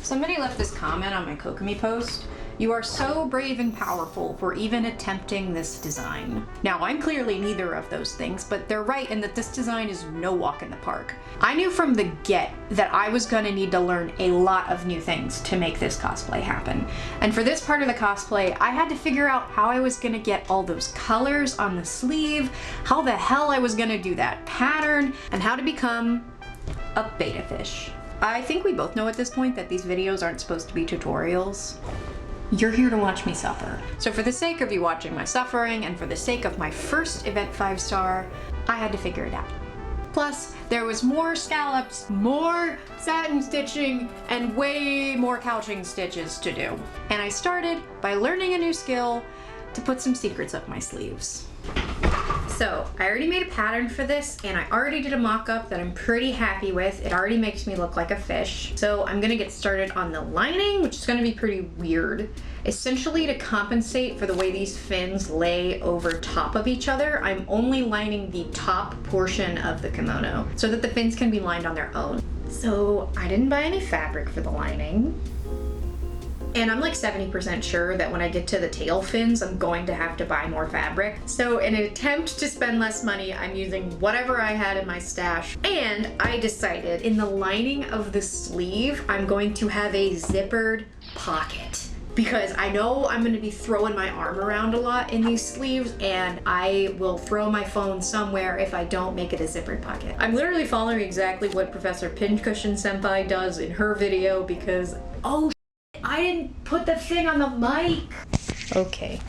Somebody left this comment on my Kokomi post. You are so brave and powerful for even attempting this design. Now, I'm clearly neither of those things, but they're right in that this design is no walk in the park. I knew from the get that I was gonna need to learn a lot of new things to make this cosplay happen. And for this part of the cosplay, I had to figure out how I was gonna get all those colors on the sleeve, how the hell I was gonna do that pattern, and how to become a beta fish. I think we both know at this point that these videos aren't supposed to be tutorials. You're here to watch me suffer. So for the sake of you watching my suffering and for the sake of my first event 5-star, I had to figure it out. Plus, there was more scallops, more satin stitching, and way more couching stitches to do. And I started by learning a new skill to put some secrets up my sleeves. So I already made a pattern for this and I already did a mock-up that I'm pretty happy with. It already makes me look like a fish. So I'm gonna get started on the lining, which is gonna be pretty weird. Essentially, to compensate for the way these fins lay over top of each other, I'm only lining the top portion of the kimono so that the fins can be lined on their own. So I didn't buy any fabric for the lining. And I'm like 70% sure that when I get to the tail fins, I'm going to have to buy more fabric. So in an attempt to spend less money, I'm using whatever I had in my stash. And I decided in the lining of the sleeve, I'm going to have a zippered pocket. Because I know I'm gonna be throwing my arm around a lot in these sleeves and I will throw my phone somewhere if I don't make it a zippered pocket. I'm literally following exactly what Professor Pincushion Senpai does in her video because, oh, I didn't put the thing on the mic. Okay.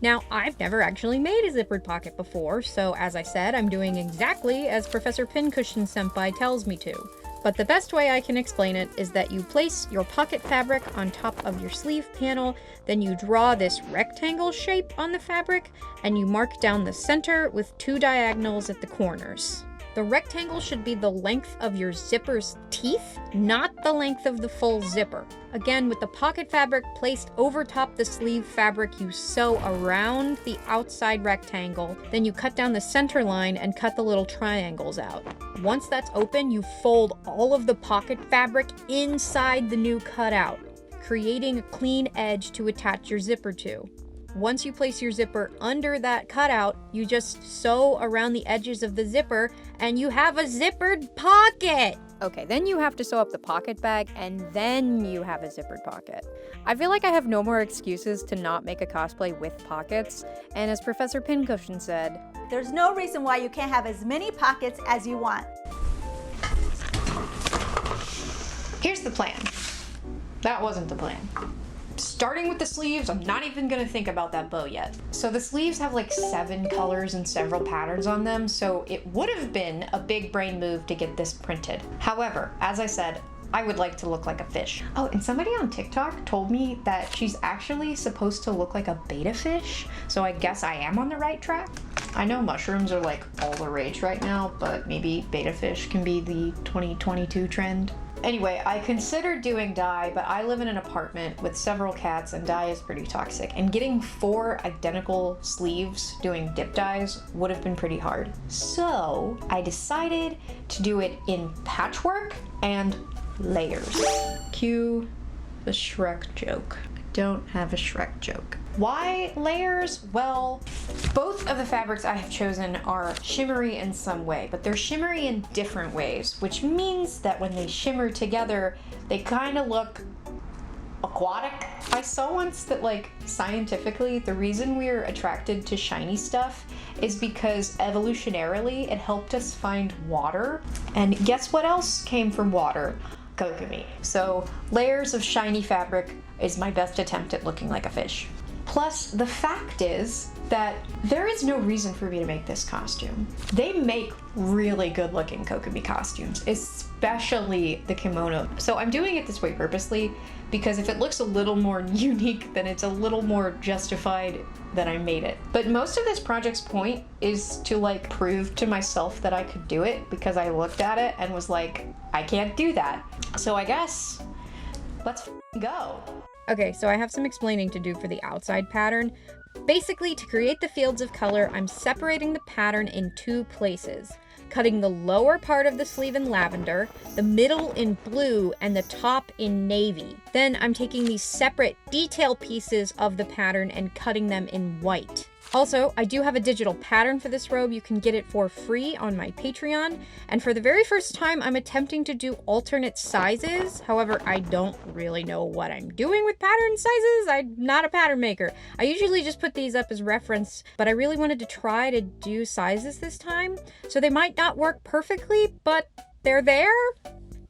Now, I've never actually made a zippered pocket before, so as I said, I'm doing exactly as Professor Pincushion Senpai tells me to. But the best way I can explain it is that you place your pocket fabric on top of your sleeve panel, then you draw this rectangle shape on the fabric, and you mark down the center with 2 diagonals at the corners. The rectangle should be the length of your zipper's teeth, not the length of the full zipper. Again, with the pocket fabric placed over top the sleeve fabric, you sew around the outside rectangle, then you cut down the center line and cut the little triangles out. Once that's open, you fold all of the pocket fabric inside the new cutout, creating a clean edge to attach your zipper to. Once you place your zipper under that cutout, you just sew around the edges of the zipper and you have a zippered pocket! Okay, then you have to sew up the pocket bag and then you have a zippered pocket. I feel like I have no more excuses to not make a cosplay with pockets, and as Professor Pincushion said, there's no reason why you can't have as many pockets as you want. Here's the plan. That wasn't the plan. Starting with the sleeves, I'm not even gonna think about that bow yet. So the sleeves have like 7 colors and several patterns on them, so it would have been a big brain move to get this printed. However, as I said, I would like to look like a fish. Oh, and somebody on TikTok told me that she's actually supposed to look like a beta fish, so I guess I am on the right track. I know mushrooms are like all the rage right now, but maybe beta fish can be the 2022 trend. Anyway, I considered doing dye, but I live in an apartment with several cats and dye is pretty toxic. And getting 4 identical sleeves doing dip dyes would have been pretty hard. So I decided to do it in patchwork and layers. Cue the Shrek joke. I don't have a Shrek joke. Why layers? Well, both of the fabrics I have chosen are shimmery in some way, but they're shimmery in different ways, which means that when they shimmer together, they kind of look aquatic. I saw once that, like, scientifically, the reason we're attracted to shiny stuff is because evolutionarily it helped us find water. And guess what else came from water? Kokomi. So layers of shiny fabric is my best attempt at looking like a fish. Plus, the fact is that there is no reason for me to make this costume. They make really good looking Kokomi costumes, especially the kimono. So I'm doing it this way purposely because if it looks a little more unique, then it's a little more justified that I made it. But most of this project's point is to like prove to myself that I could do it because I looked at it and was like, I can't do that. So I guess, let's go. Okay, so I have some explaining to do for the outside pattern. Basically, to create the fields of color, I'm separating the pattern in 2 places. cutting the lower part of the sleeve in lavender, the middle in blue, and the top in navy. Then I'm taking these separate detail pieces of the pattern and cutting them in white. Also, I do have a digital pattern for this robe. You can get it for free on my Patreon. And for the very first time, I'm attempting to do alternate sizes. However, I don't really know what I'm doing with pattern sizes. I'm not a pattern maker. I usually just put these up as reference, but I really wanted to try to do sizes this time. So they might not work perfectly, but they're there.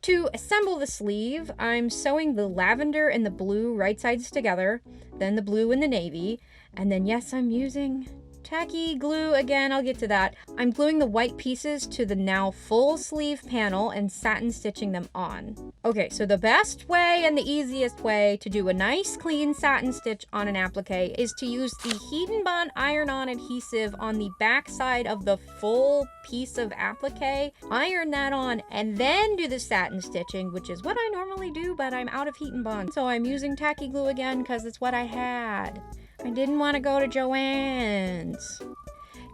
To assemble the sleeve, I'm sewing the lavender and the blue right sides together, then the blue and the navy, and then yes, I'm using tacky glue again, I'll get to that. I'm gluing the white pieces to the now full sleeve panel and satin stitching them on. Okay, so the best way and the easiest way to do a nice clean satin stitch on an applique is to use the Heat and Bond iron-on adhesive on the back side of the full piece of applique. Iron that on and then do the satin stitching, which is what I normally do, but I'm out of Heat and Bond. So I'm using tacky glue again because it's what I had. I didn't want to go to Joann's.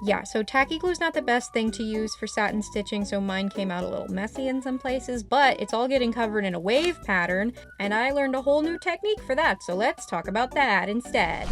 Yeah, so tacky glue is not the best thing to use for satin stitching, so mine came out a little messy in some places, but it's all getting covered in a wave pattern, and I learned a whole new technique for that, so let's talk about that instead.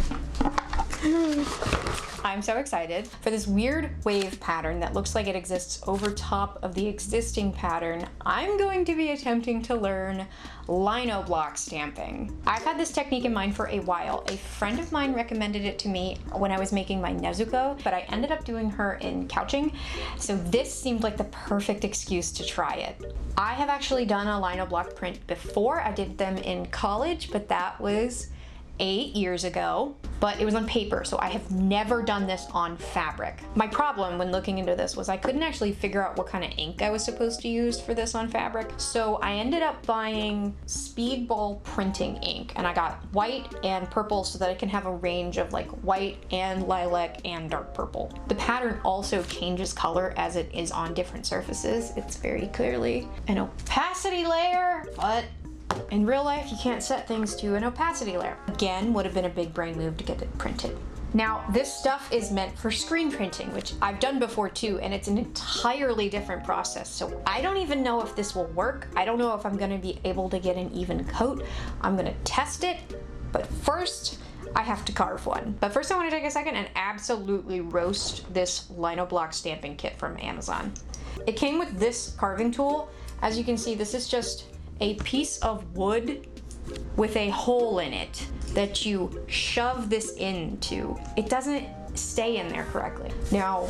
I'm so excited for this weird wave pattern that looks like it exists over top of the existing pattern. I'm going to be attempting to learn lino block stamping. I've had this technique in mind for a while. A friend of mine recommended it to me when I was making my Nezuko, but I ended up doing her in couching, so this seemed like the perfect excuse to try it. I have actually done a lino block print before. I did them in college, but that was 8 years ago, but it was on paper, so I have never done this on fabric. My problem when looking into this was I couldn't actually figure out what kind of ink I was supposed to use for this on fabric, so I ended up buying Speedball printing ink, and I got white and purple so that I can have a range of like white and lilac and dark purple. The pattern also changes color as it is on different surfaces. It's very clearly an opacity layer, but in real life, you can't set things to an opacity layer. Again, would have been a big brain move to get it printed. Now, this stuff is meant for screen printing, which I've done before too, and it's an entirely different process. So I don't even know if this will work. I don't know if I'm gonna be able to get an even coat. I'm gonna test it, but first, I have to carve one. But first I wanna take a second and absolutely roast this lino block stamping kit from Amazon. It came with this carving tool. As you can see, this is just a piece of wood with a hole in it that you shove this into. It doesn't stay in there correctly. Now,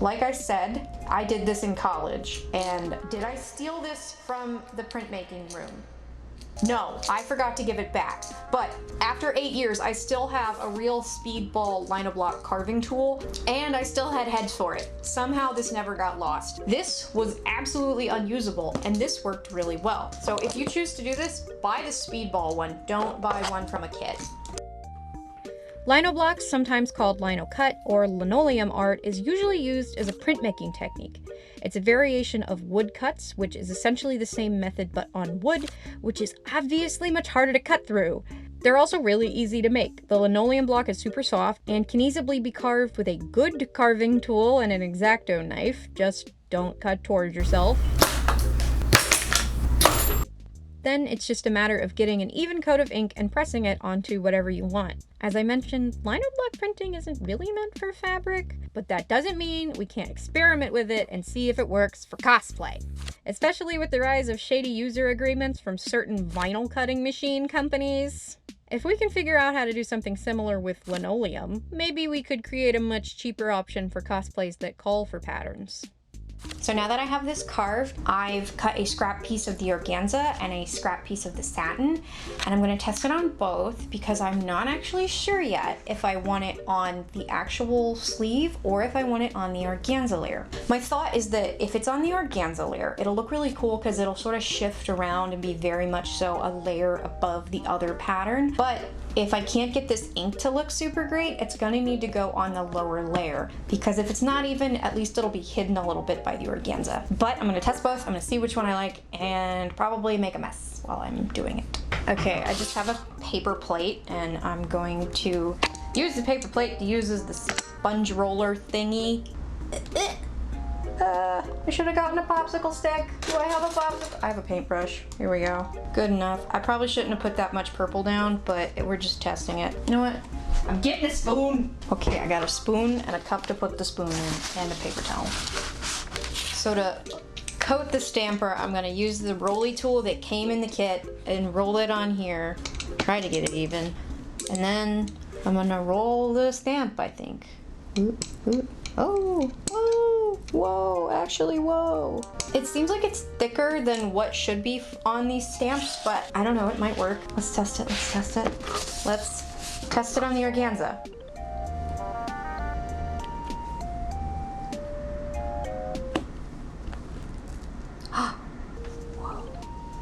like I said, I did this in college, and did I steal this from the printmaking room? No, I forgot to give it back. But after 8 years, I still have a real Speedball lino block carving tool, and I still had heads for it. Somehow this never got lost. This was absolutely unusable, and this worked really well. So if you choose to do this, buy the Speedball one. Don't buy one from a kit. Lino blocks, sometimes called lino cut or linoleum art, is usually used as a printmaking technique. It's a variation of wood cuts, which is essentially the same method but on wood, which is obviously much harder to cut through. They're also really easy to make. The linoleum block is super soft and can easily be carved with a good carving tool and an X-Acto knife. Just don't cut towards yourself. Then it's just a matter of getting an even coat of ink and pressing it onto whatever you want. As I mentioned, lino block printing isn't really meant for fabric, but that doesn't mean we can't experiment with it and see if it works for cosplay. Especially with the rise of shady user agreements from certain vinyl cutting machine companies. If we can figure out how to do something similar with linoleum, maybe we could create a much cheaper option for cosplays that call for patterns. So now that I have this carved, I've cut a scrap piece of the organza and a scrap piece of the satin, and I'm going to test it on both because I'm not actually sure yet if I want it on the actual sleeve or if I want it on the organza layer. My thought is that if it's on the organza layer, it'll look really cool because it'll sort of shift around and be very much so a layer above the other pattern. But if I can't get this ink to look super great, it's going to need to go on the lower layer because if it's not even, at least it'll be hidden a little bit by the organza. But I'm going to test both. I'm going to see which one I like and probably make a mess while I'm doing it. Okay, I just have a paper plate and I'm going to use the paper plate to use as the sponge roller thingy. I should have gotten a popsicle stick. Do I have a popsicle? I have a paintbrush. Here we go. Good enough. I probably shouldn't have put that much purple down, but we're just testing it. You know what? I'm getting a spoon. Okay, I got a spoon and a cup to put the spoon in and a paper towel. So to coat the stamper, I'm gonna use the rolly tool that came in the kit and roll it on here. Try to get it even. And then I'm gonna roll the stamp, I think. Oop, oop. Oh, whoa, whoa, actually, whoa. It seems like it's thicker than what should be on these stamps, but I don't know, it might work. Let's test it, let's test it. Let's test it on the organza.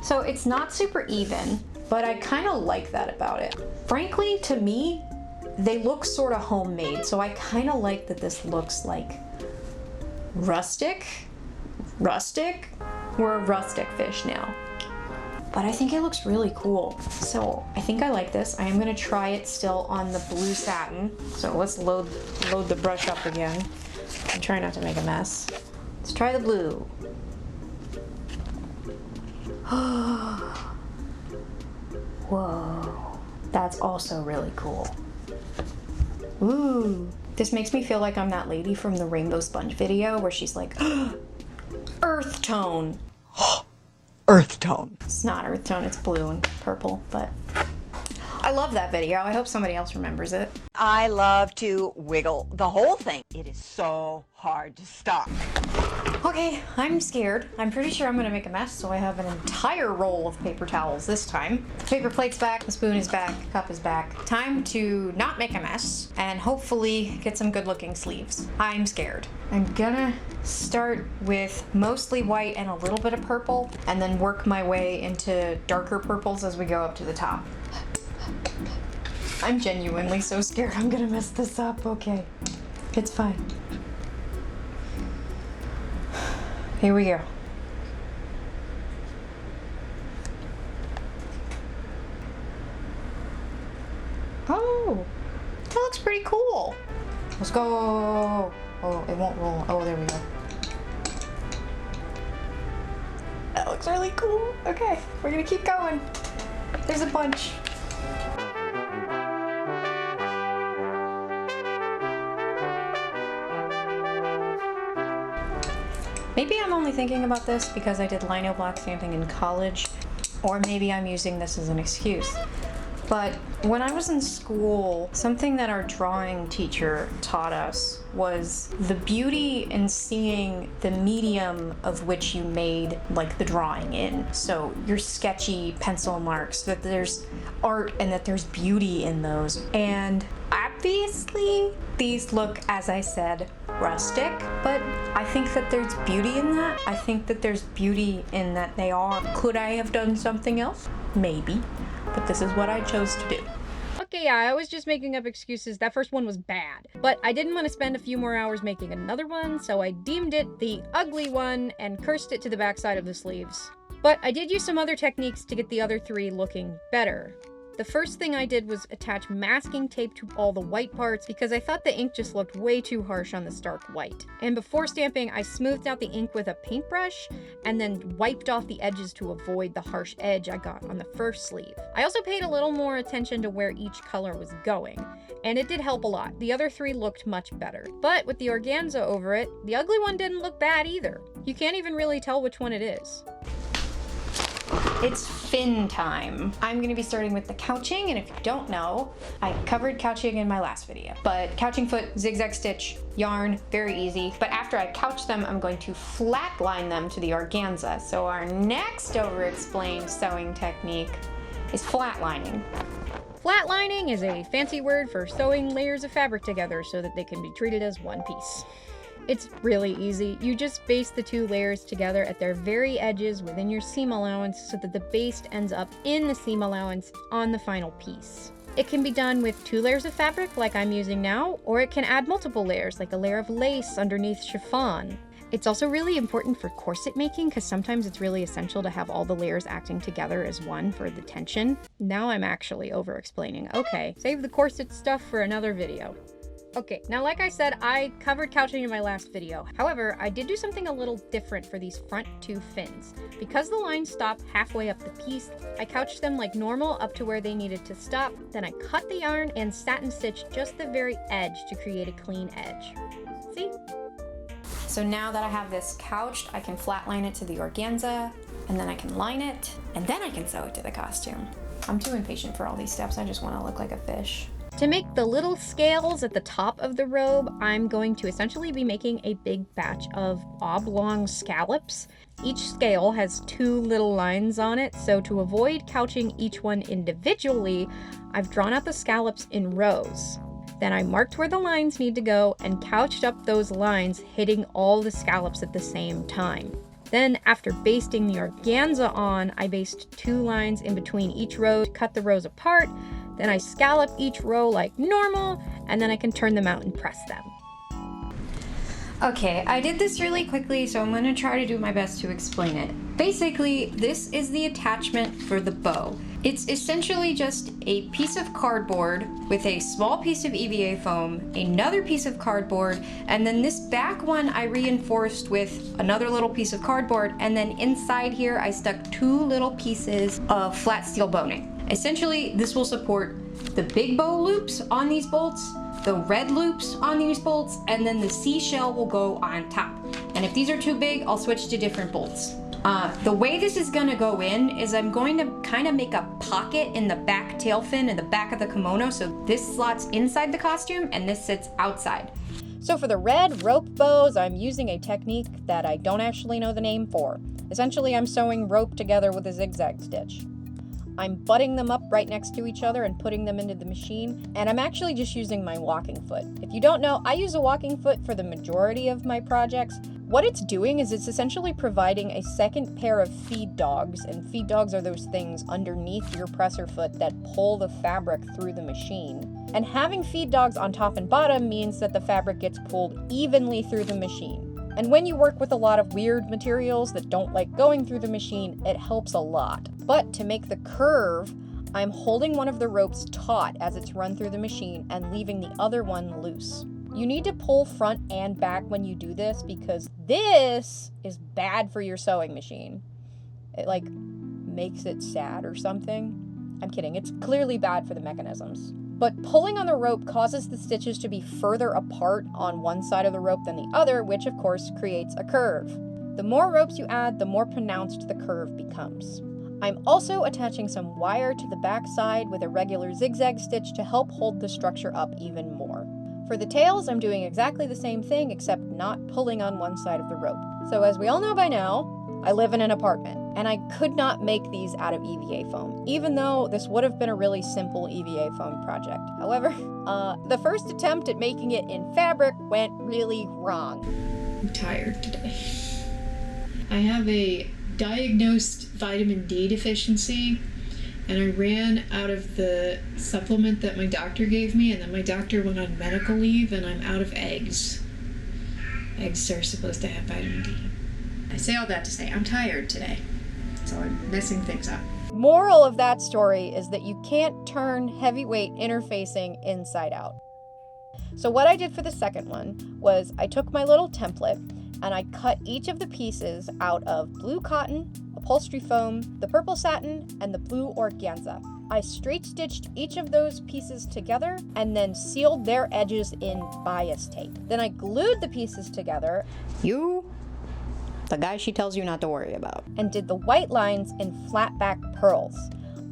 So it's not super even, but I kind of like that about it. Frankly, to me, they look sort of homemade, so I kind of like that this looks like rustic. We're a rustic fish now. But I think it looks really cool. So I think I like this. I am gonna try it still on the blue satin. So let's load the brush up again. I'm trying not to make a mess. Let's try the blue. Whoa, that's also really cool. Ooh, this makes me feel like I'm that lady from the Rainbow Sponge video where she's like, earth tone. Earth tone. It's not earth tone, it's blue and purple, but I love that video. I hope somebody else remembers it. I love to wiggle the whole thing. It is so hard to stop. Okay, I'm scared. I'm pretty sure I'm gonna make a mess, so I have an entire roll of paper towels this time. The paper plate's back, the spoon is back, the cup is back. Time to not make a mess and hopefully get some good looking sleeves. I'm scared. I'm gonna start with mostly white and a little bit of purple and then work my way into darker purples as we go up to the top. I'm genuinely so scared I'm gonna mess this up. Okay, it's fine. Here we go. Oh, that looks pretty cool. Let's go. Oh, it won't roll. Oh, there we go. That looks really cool. Okay, we're gonna keep going. There's a bunch. Maybe I'm only thinking about this because I did lino block stamping in college, or maybe I'm using this as an excuse. But when I was in school, something that our drawing teacher taught us was the beauty in seeing the medium of which you made like the drawing in. So your sketchy pencil marks, that there's art and that there's beauty in those. And obviously these look, as I said, rustic, but I think that there's beauty in that. I think that there's beauty in that they are. Could I have done something else? Maybe, but this is what I chose to do. Okay, yeah, I was just making up excuses. That first one was bad. But I didn't want to spend a few more hours making another one, so I deemed it the ugly one and cursed it to the backside of the sleeves. But I did use some other techniques to get the other three looking better. The first thing I did was attach masking tape to all the white parts because I thought the ink just looked way too harsh on the stark white. And before stamping, I smoothed out the ink with a paintbrush and then wiped off the edges to avoid the harsh edge I got on the first sleeve. I also paid a little more attention to where each color was going, and it did help a lot. The other three looked much better. But with the organza over it, the ugly one didn't look bad either. You can't even really tell which one it is. It's fin time. I'm going to be starting with the couching, and if you don't know, I covered couching in my last video. But couching foot, zigzag stitch, yarn, very easy. But after I couch them, I'm going to flatline them to the organza. So our next overexplained sewing technique is flatlining. Flatlining is a fancy word for sewing layers of fabric together so that they can be treated as one piece. It's really easy. You just baste the two layers together at their very edges within your seam allowance so that the baste ends up in the seam allowance on the final piece. It can be done with 2 layers of fabric like I'm using now, or it can add multiple layers like a layer of lace underneath chiffon. It's also really important for corset making because sometimes it's really essential to have all the layers acting together as one for the tension. Now I'm actually over-explaining. Okay, save the corset stuff for another video. Okay, now like I said, I covered couching in my last video. However, I did do something a little different for these front two fins. Because the lines stop halfway up the piece, I couched them like normal up to where they needed to stop, then I cut the yarn and satin stitched just the very edge to create a clean edge. See? So now that I have this couched, I can flatline it to the organza, and then I can line it, and then I can sew it to the costume. I'm too impatient for all these steps, I just want to look like a fish. To make the little scales at the top of the robe, I'm going to essentially be making a big batch of oblong scallops. Each scale has 2 little lines on it, so to avoid couching each one individually, I've drawn out the scallops in rows. Then I marked where the lines need to go and couched up those lines, hitting all the scallops at the same time. Then, after basting the organza on, I basted 2 lines in between each row to cut the rows apart. Then I scallop each row like normal, and then I can turn them out and press them. Okay, I did this really quickly, so I'm gonna try to do my best to explain it. Basically, this is the attachment for the bow. It's essentially just a piece of cardboard with a small piece of EVA foam, another piece of cardboard, and then this back one I reinforced with another little piece of cardboard, and then inside here I stuck 2 little pieces of flat steel boning. Essentially, this will support the big bow loops on these bolts, the red loops on these bolts, and then the seashell will go on top. And if these are too big, I'll switch to different bolts. The way this is gonna go in is I'm going to kind of make a pocket in the back tail fin in the back of the kimono, so this slots inside the costume and this sits outside. So for the red rope bows, I'm using a technique that I don't actually know the name for. Essentially, I'm sewing rope together with a zigzag stitch. I'm butting them up right next to each other and putting them into the machine, and I'm actually just using my walking foot. If you don't know, I use a walking foot for the majority of my projects. What it's doing is it's essentially providing a second pair of feed dogs, and feed dogs are those things underneath your presser foot that pull the fabric through the machine. And having feed dogs on top and bottom means that the fabric gets pulled evenly through the machine. And when you work with a lot of weird materials that don't like going through the machine, it helps a lot. But to make the curve, I'm holding one of the ropes taut as it's run through the machine and leaving the other one loose. You need to pull front and back when you do this because this is bad for your sewing machine. It like makes it sad or something. I'm kidding, it's clearly bad for the mechanisms. But pulling on the rope causes the stitches to be further apart on one side of the rope than the other, which of course creates a curve. The more ropes you add, the more pronounced the curve becomes. I'm also attaching some wire to the back side with a regular zigzag stitch to help hold the structure up even more. For the tails, I'm doing exactly the same thing except not pulling on one side of the rope. So as we all know by now, I live in an apartment, and I could not make these out of EVA foam, even though this would have been a really simple EVA foam project. However, the first attempt at making it in fabric went really wrong. I'm tired today. I have a diagnosed vitamin D deficiency, and I ran out of the supplement that my doctor gave me, and then my doctor went on medical leave, and I'm out of eggs. Eggs are supposed to have vitamin D. I say all that to say I'm tired today, so I'm messing things up. Moral of that story is that you can't turn heavyweight interfacing inside out. So what I did for the second one was I took my little template and I cut each of the pieces out of blue cotton, upholstery foam, the purple satin, and the blue organza. I straight stitched each of those pieces together and then sealed their edges in bias tape. Then I glued the pieces together. The guy she tells you not to worry about. And did the white lines in flat back pearls.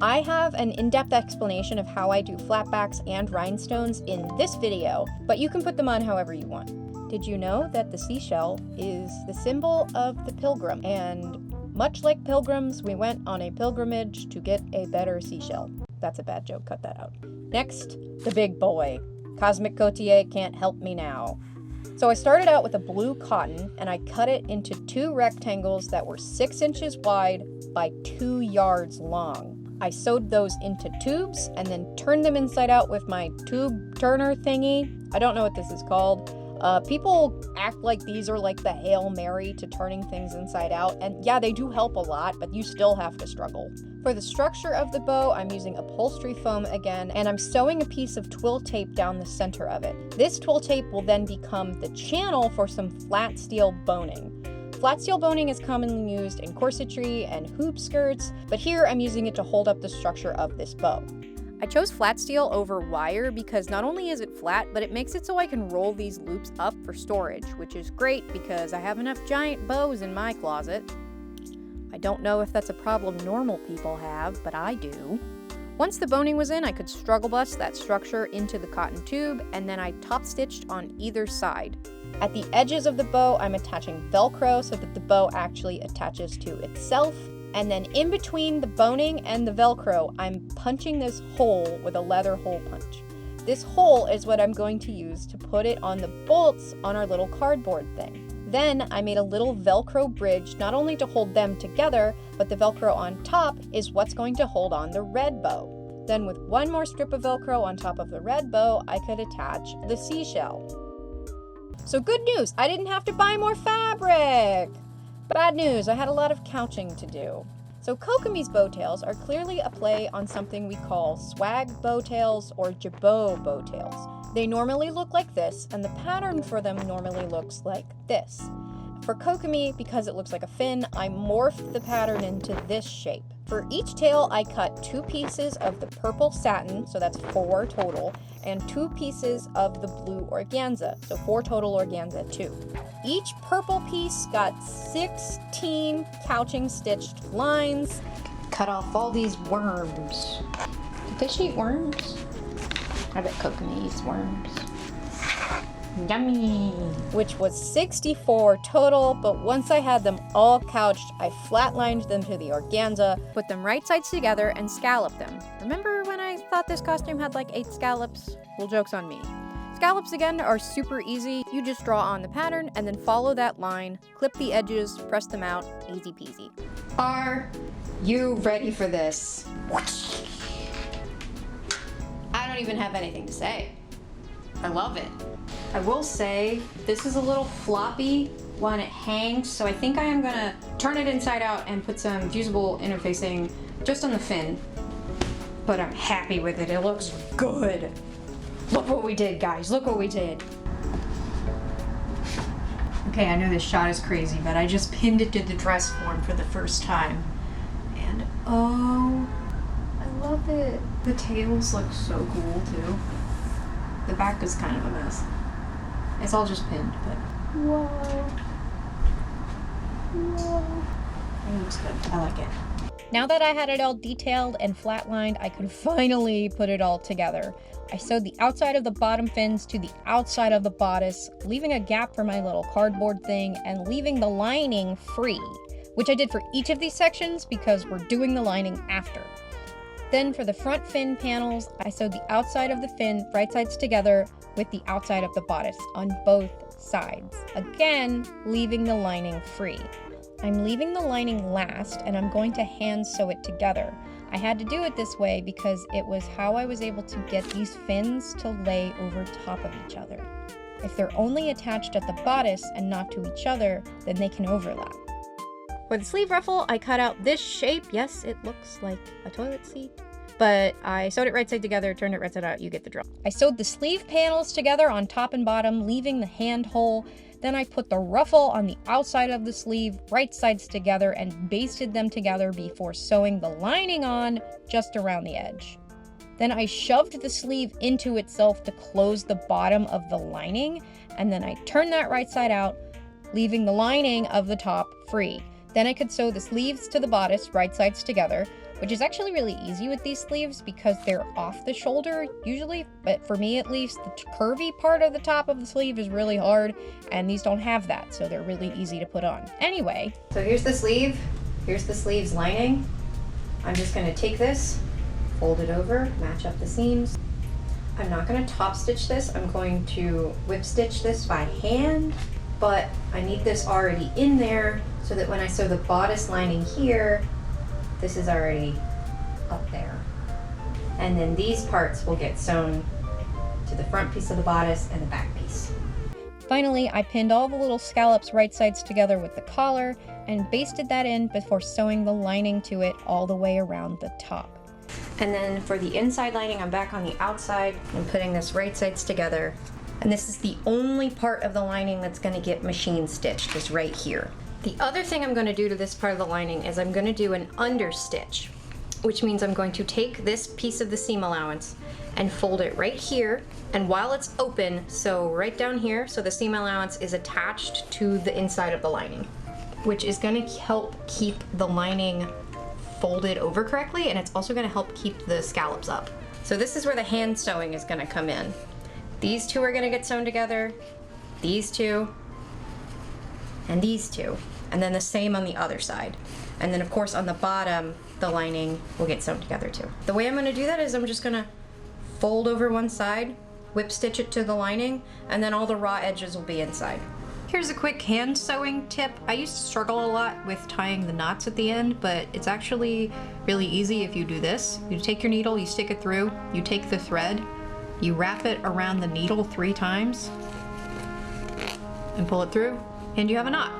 I have an in-depth explanation of how I do flatbacks and rhinestones in this video, but you can put them on however you want. Did you know that the seashell is the symbol of the pilgrim? And much like pilgrims, we went on a pilgrimage to get a better seashell. That's a bad joke, cut that out. Next, the big boy. Cosmic Cotier can't help me now. So I started out with a blue cotton and I cut it into 2 rectangles that were 6 inches wide by 2 yards long. I sewed those into tubes and then turned them inside out with my tube turner thingy. I don't know what this is called. People act like these are like the Hail Mary to turning things inside out, and yeah, they do help a lot, but you still have to struggle. For the structure of the bow, I'm using upholstery foam again, and I'm sewing a piece of twill tape down the center of it. This twill tape will then become the channel for some flat steel boning. Flat steel boning is commonly used in corsetry and hoop skirts, but here I'm using it to hold up the structure of this bow. I chose flat steel over wire because not only is it flat, but it makes it so I can roll these loops up for storage, which is great because I have enough giant bows in my closet. I don't know if that's a problem normal people have, but I do. Once the boning was in, I could struggle bust that structure into the cotton tube, and then I top stitched on either side. At the edges of the bow, I'm attaching Velcro so that the bow actually attaches to itself. And then in between the boning and the Velcro, I'm punching this hole with a leather hole punch. This hole is what I'm going to use to put it on the bolts on our little cardboard thing. Then I made a little Velcro bridge, not only to hold them together, but the Velcro on top is what's going to hold on the red bow. Then with one more strip of Velcro on top of the red bow, I could attach the seashell. So good news, I didn't have to buy more fabric! Bad news, I had a lot of couching to do. So Kokomi's bowtails are clearly a play on something we call swag bowtails or Jabot bowtails. They normally look like this, and the pattern for them normally looks like this. For Kokomi, because it looks like a fin, I morphed the pattern into this shape. For each tail, I cut 2 pieces of the purple satin, so that's 4 total, and 2 pieces of the blue organza, so 4 total organza too. Each purple piece got 16 couching stitched lines. Cut off all these worms. Do fish eat worms? I bet Kokomi eats worms. Yummy! Which was 64 total, but once I had them all couched, I flatlined them to the organza, put them right sides together, and scalloped them. Remember when I thought this costume had like 8 scallops? Well, joke's on me. Scallops again are super easy. You just draw on the pattern and then follow that line, clip the edges, press them out, easy peasy. Are you ready for this? I don't even have anything to say. I love it. I will say, this is a little floppy when it hangs, so I think I am gonna turn it inside out and put some fusible interfacing just on the fin. But I'm happy with it, it looks good. Look what we did, guys, look what we did. Okay, I know this shot is crazy, but I just pinned it to the dress form for the first time. And oh, I love it. The tails look so cool too. The back is kind of a mess. It's all just pinned, but whoa. Whoa. It looks good. I like it. Now that I had it all detailed and flatlined, I could finally put it all together. I sewed the outside of the bottom fins to the outside of the bodice, leaving a gap for my little cardboard thing and leaving the lining free, which I did for each of these sections because we're doing the lining after. Then for the front fin panels, I sewed the outside of the fin right sides together with the outside of the bodice on both sides. Again, leaving the lining free. I'm leaving the lining last and I'm going to hand sew it together. I had to do it this way because it was how I was able to get these fins to lay over top of each other. If they're only attached at the bodice and not to each other, then they can overlap. For the sleeve ruffle, I cut out this shape. Yes, it looks like a toilet seat. But I sewed it right side together, turned it right side out, you get the drill. I sewed the sleeve panels together on top and bottom, leaving the hand hole. Then I put the ruffle on the outside of the sleeve, right sides together, and basted them together before sewing the lining on just around the edge. Then I shoved the sleeve into itself to close the bottom of the lining, and then I turned that right side out, leaving the lining of the top free. Then I could sew the sleeves to the bodice right sides together, which is actually really easy with these sleeves because they're off the shoulder usually, but for me at least, the curvy part of the top of the sleeve is really hard, and these don't have that, so they're really easy to put on. Anyway. So here's the sleeve, here's the sleeve's lining. I'm just gonna take this, fold it over, match up the seams. I'm not gonna top stitch this, I'm going to whip stitch this by hand, but I need this already in there so that when I sew the bodice lining here, this is already up there. And then these parts will get sewn to the front piece of the bodice and the back piece. Finally, I pinned all the little scallops right sides together with the collar and basted that in before sewing the lining to it all the way around the top. And then for the inside lining, I'm back on the outside and putting this right sides together. And this is the only part of the lining that's gonna get machine stitched, is right here. The other thing I'm gonna do to this part of the lining is I'm gonna do an understitch, which means I'm going to take this piece of the seam allowance and fold it right here, and while it's open, so right down here, so the seam allowance is attached to the inside of the lining, which is gonna help keep the lining folded over correctly, and it's also gonna help keep the scallops up. So this is where the hand sewing is gonna come in. These two are gonna get sewn together, these two, and these two, and then the same on the other side. And then of course on the bottom, the lining will get sewn together too. The way I'm gonna do that is I'm just gonna fold over one side, whip stitch it to the lining, and then all the raw edges will be inside. Here's a quick hand sewing tip. I used to struggle a lot with tying the knots at the end, but it's actually really easy if you do this. You take your needle, you stick it through, you take the thread, you wrap it around the needle 3 times, and pull it through, and you have a knot.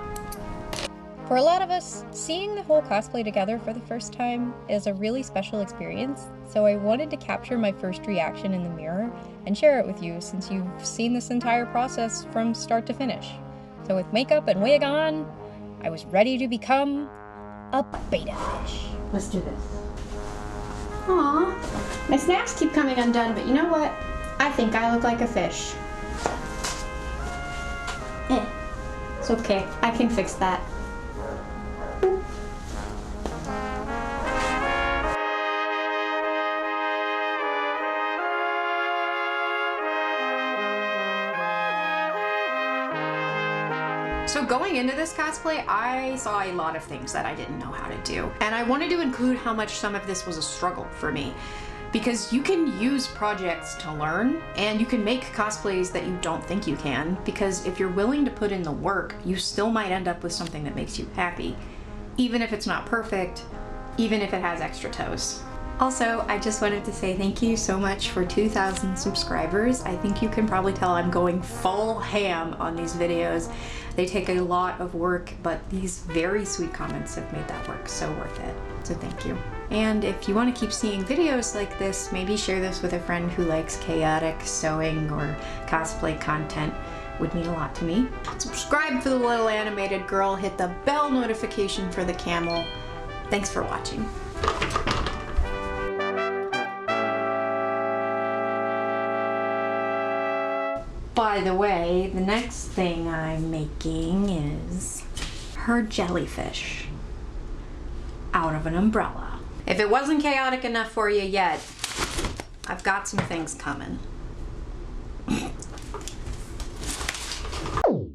For a lot of us, seeing the whole cosplay together for the first time is a really special experience, so I wanted to capture my first reaction in the mirror and share it with you since you've seen this entire process from start to finish. So with makeup and wig on, I was ready to become a beta fish. Let's do this. Aw, my snaps keep coming undone, but you know what? I think I look like a fish. It's okay, I can fix that. So going into this cosplay, I saw a lot of things that I didn't know how to do. And I wanted to include how much some of this was a struggle for me. Because you can use projects to learn, and you can make cosplays that you don't think you can, because if you're willing to put in the work, you still might end up with something that makes you happy. Even if it's not perfect, even if it has extra toes. Also, I just wanted to say thank you so much for 2,000 subscribers. I think you can probably tell I'm going full ham on these videos. They take a lot of work, but these very sweet comments have made that work so worth it. So thank you. And if you want to keep seeing videos like this, maybe share this with a friend who likes chaotic sewing or cosplay content. Would mean a lot to me. Subscribe for the little animated girl, hit the bell notification for the camel. Thanks for watching. By the way, the next thing I'm making is her jellyfish out of an umbrella. If it wasn't chaotic enough for you yet, I've got some things coming.